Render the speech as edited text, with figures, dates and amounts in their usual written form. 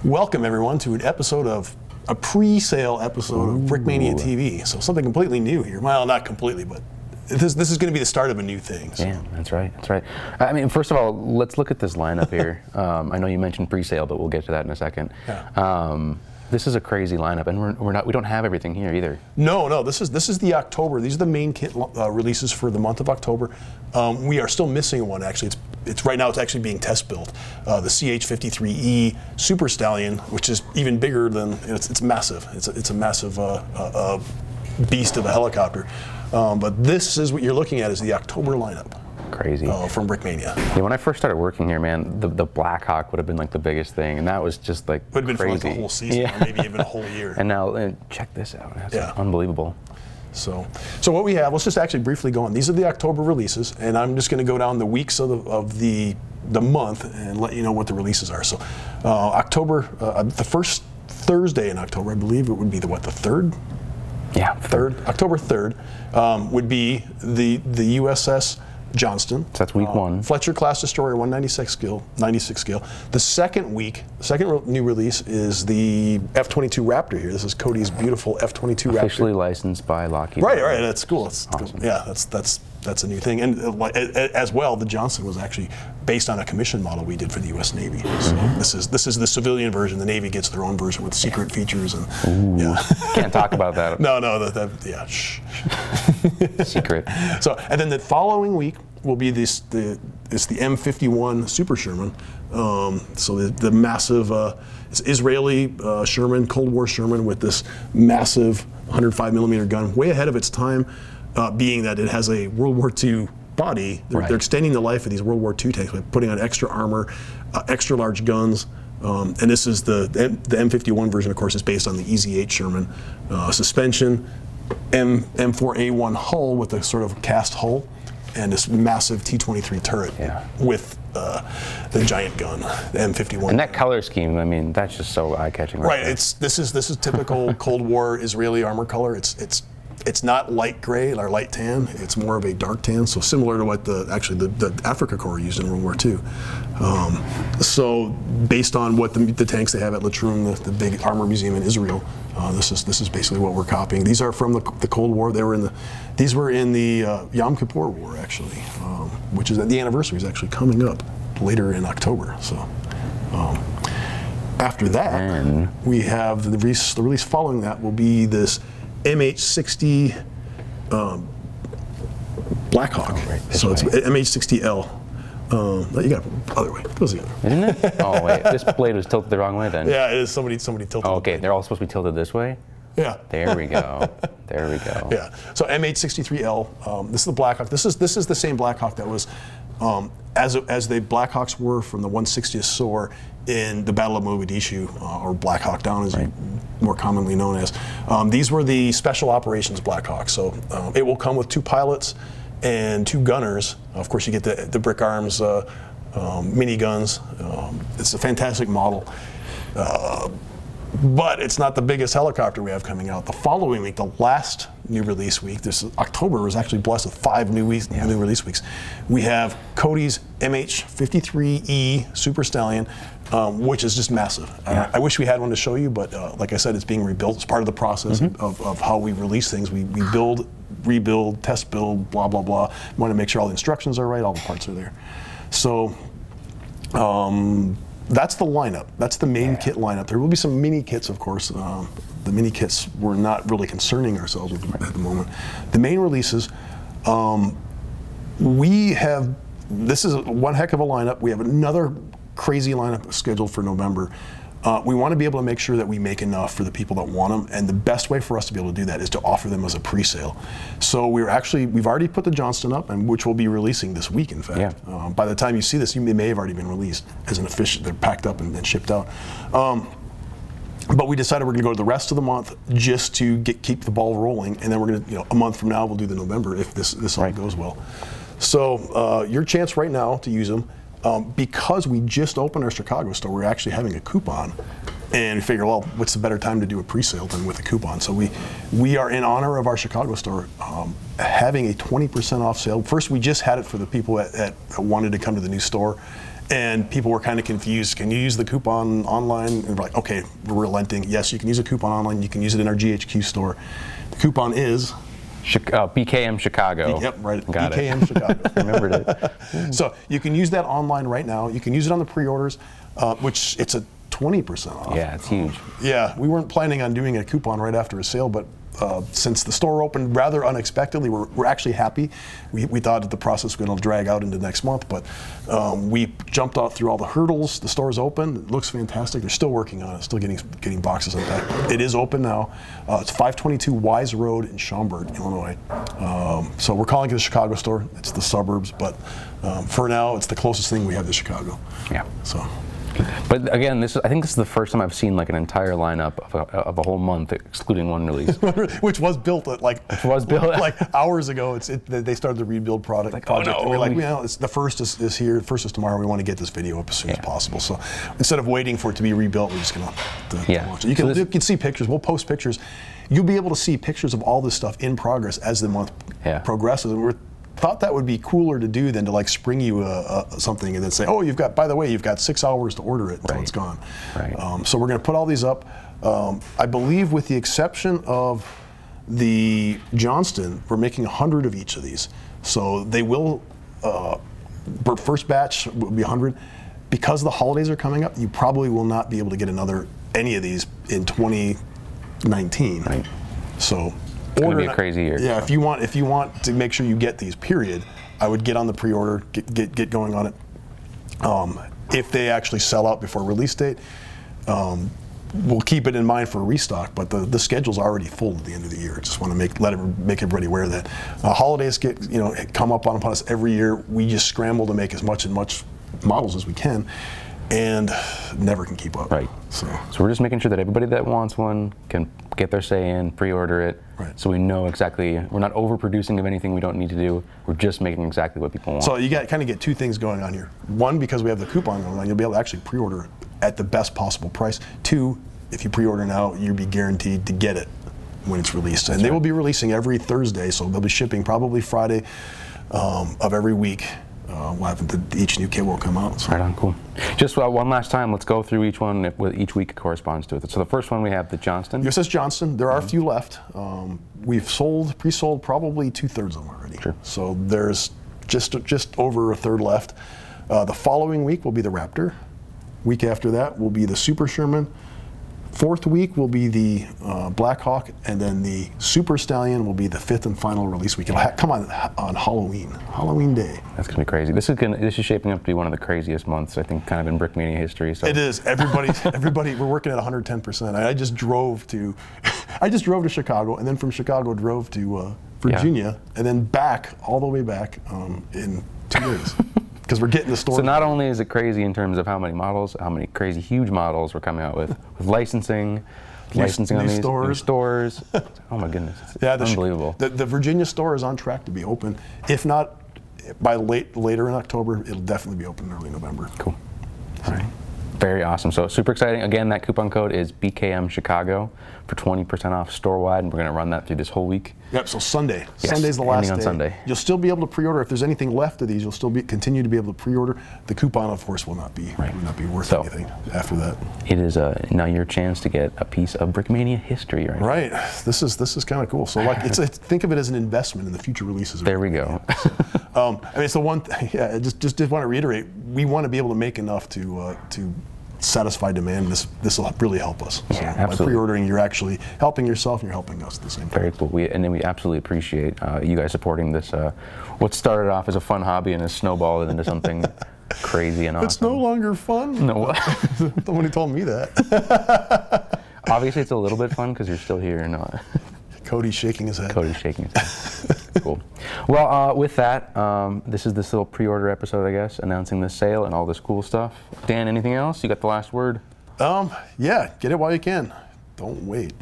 Welcome everyone to a pre-sale episode of Brickmania TV. So something completely new here. Well, not completely, but this is going to be the start of a new thing. So. Yeah, that's right. That's right. I mean, first of all, let's look at this lineup here. I know you mentioned pre-sale, but we'll get to that in a second. Yeah. This is a crazy lineup, and we don't have everything here either. No. This is the October. These are the main kit releases for the month of October. We are still missing one actually. It's right now. It's actually being test built. The CH53E Super Stallion, which is even bigger than it's massive. It's a massive beast of a helicopter. But this is what you're looking at is the October lineup. Crazy. From Brickmania. Yeah, when I first started working here, man, the Black Hawk would have been like the biggest thing, and that was just like would have been crazy. for like the whole season, or maybe even a whole year. And now, check this out. That's unbelievable. So what we have, let's just actually briefly go on. These are the October releases, and I'm just going to go down the weeks of the month and let you know what the releases are. So October, the first Thursday in October, I believe it would be the 3rd? Yeah, 3rd. October 3rd would be the USS Johnston. So that's week 1. Fletcher class destroyer, 196 scale. The second new release is the F-22 Raptor here. This is Cody's beautiful F-22 Raptor. Officially licensed by Lockheed. Right. That's cool. That's awesome. Yeah, that's a new thing. And as well, the Johnston was actually based on a commission model we did for the U.S. Navy. So this is the civilian version. The Navy gets their own version with secret features and. Ooh, yeah. Can't talk about that. No. Yeah. Shh. Secret. So and then the following week will be the M51 Super Sherman. So the massive it's Israeli Sherman, Cold War Sherman with this massive 105mm gun, way ahead of its time, being that it has a World War II body. They're extending the life of these World War II tanks by putting on extra armor, extra large guns. And this is the M51 version, of course, is based on the EZ-8 Sherman suspension, M4A1 hull with a sort of cast hull, and this massive T-23 turret with the giant gun, the M51. And that color scheme, I mean, that's just so eye-catching. Right. This is typical Cold War Israeli armor color. It's not light gray or light tan. It's more of a dark tan. So similar to what the Africa Corps used in World War II. So based on what the tanks they have at Latroon, the big armor museum in Israel, this is basically what we're copying. These are from the Cold War. These were in the Yom Kippur War actually, which is the anniversary is actually coming up later in October. So. After that, we have the release following that will be this MH60 Black Hawk. Oh, right, so it's MH60L. You got it the other way. It goes the other way. Isn't it? Oh wait, this blade was tilted the wrong way then. Yeah, it is. Somebody tilted. Oh, okay, they're all supposed to be tilted this way. Yeah. There we go. There we go. Yeah. So MH63L. This is the Black Hawk. This is the same Black Hawk that was as the Black Hawks were from the 160th SOAR in the Battle of Mogadishu, or Black Hawk Down as more commonly known as. These were the Special Operations Black Hawks. So it will come with 2 pilots and 2 gunners. Of course, you get the Brick Arms miniguns. It's a fantastic model. But it's not the biggest helicopter we have coming out. The following week, the last new release week, October was actually blessed with 5 new release weeks. We have Cody's MH53E Super Stallion, which is just massive. I wish we had one to show you, but like I said, it's being rebuilt. It's part of the process of how we release things. We build, rebuild, test build, blah, blah, blah. We want to make sure all the instructions are right, all the parts are there. So, that's the lineup. That's the main kit lineup. There will be some mini kits, of course. The mini kits we're not really concerning ourselves with at the moment. The main releases, this is one heck of a lineup. We have another crazy lineup scheduled for November. We want to be able to make sure that we make enough for the people that want them, and the best way for us to be able to do that is to offer them as a pre-sale. So we've already put the Johnston up, and which we'll be releasing this week, in fact. Yeah. By the time you see this, they may have already been released as an official. They're packed up and shipped out. But we decided we're going to go to the rest of the month just to keep the ball rolling, and then we're going to, a month from now, we'll do the November if this all goes well. So your chance right now to use them. Because we just opened our Chicago store, we're actually having a coupon, and we figure, well, what's the better time to do a pre-sale than with a coupon? So we are in honor of our Chicago store having a 20% off sale. First, we just had it for the people that wanted to come to the new store, And people were kind of confused. Can you use the coupon online? And we're like, okay, we're relenting. Yes, you can use a coupon online. You can use it in our GHQ store. The coupon is BKM Chicago. Yep, right. Got BKM it. Chicago. Remembered it. So you can use that online right now. You can use it on the pre-orders, which it's a 20% off. Yeah, it's huge. Yeah, we weren't planning on doing a coupon right after a sale, but since the store opened rather unexpectedly, we're actually happy. We thought that the process was going to drag out into next month, but we jumped out through all the hurdles. The store's open. It looks fantastic. They're still working on it, still getting boxes unpacked. It is open now. It's 522 Wise Road in Schaumburg, Illinois. So we're calling it the Chicago store. It's the suburbs, but for now, it's the closest thing we have to Chicago. Yeah. So. But again, I think this is the first time I've seen like an entire lineup of a whole month, excluding one release. Which was built at like hours ago. They started the rebuild project. Oh no! And we're like, well, the first is here. The first is tomorrow. We want to get this video up as soon as possible. So instead of waiting for it to be rebuilt, we're just gonna launch it. You can see pictures. We'll post pictures. You'll be able to see pictures of all this stuff in progress as the month progresses. And we're thought that would be cooler to do than to like spring you something and then say, oh, by the way, you've got 6 hours to order it until it's gone. Right. So we're going to put all these up. I believe with the exception of the Johnston, we're making 100 of each of these. So they will, first batch will be 100. Because the holidays are coming up, you probably will not be able to get any of these in 2019. Right. So. It's going to be a crazy year. Yeah, if you want to make sure you get these, period, I would get on the pre-order, get going on it. If they actually sell out before release date, we'll keep it in mind for a restock. But the schedule's already full at the end of the year. I just want to make everybody aware of that. Holidays come upon us every year. We just scramble to make as much models as we can, and never can keep up. Right. So we're just making sure that everybody that wants one can get their say in, pre-order it, so we know exactly, we're not overproducing of anything we don't need to do, we're just making exactly what people want. So you kind of get two things going on here. One, because we have the coupon going on, you'll be able to actually pre-order at the best possible price. Two, if you pre-order now, you'll be guaranteed to get it when it's released. And they will be releasing every Thursday, so they'll be shipping probably Friday of every week. Each new kit will come out. So. Right on, cool. Just one last time, let's go through each one with each week corresponds to it. So the first one we have the Johnston. Yours says Johnston. There are a few left. We've pre-sold probably 2/3 of them already. Sure. So there's just over a third left. The following week will be the Raptor. Week after that will be the Super Sherman. Fourth week will be the Black Hawk, and then the Super Stallion will be the 5th and final release week. It'll come on Halloween Day. That's gonna be crazy. This is shaping up to be one of the craziest months, I think, kind of in Brickmania history. So. It is. Everybody, we're working at 110%. I just drove to Chicago, and then from Chicago drove to Virginia, and then back all the way back in 2 days. Because we're getting the store. So not only is it crazy in terms of how many crazy huge models we're coming out with licensing on these new stores. Oh my goodness, it's unbelievable. The Virginia store is on track to be open. If not by later in October, it'll definitely be open in early November. Cool. All right. Very awesome. So super exciting. Again, that coupon code is BKM Chicago for 20% off store-wide, and we're going to run that through this whole week. Yep, so Sunday. Yes, Sunday's the last day. On Sunday. You'll still be able to pre-order. If there's anything left of these, you'll still continue to be able to pre-order. The coupon, of course, will not be worth anything after that. It is now your chance to get a piece of Brickmania history, right? Right. This is kind of cool. So think of it as an investment in the future releases. There we go. I mean, it's the one. Yeah, just want to reiterate. We want to be able to make enough to satisfy demand. This will really help us. So absolutely. By pre-ordering, you're actually helping yourself and you're helping us at the same time. Very cool. And then we absolutely appreciate you guys supporting this. What started off as a fun hobby and has snowballed into something crazy and awesome. It's no longer fun. No. Nobody told me that. Obviously, it's a little bit fun because you're still here and not. Cody's shaking his head. Cody's shaking his head. Cool. Well, with that, this is this little pre-order episode, I guess, announcing this sale and all this cool stuff. Dan, anything else? You got the last word? Yeah, get it while you can. Don't wait.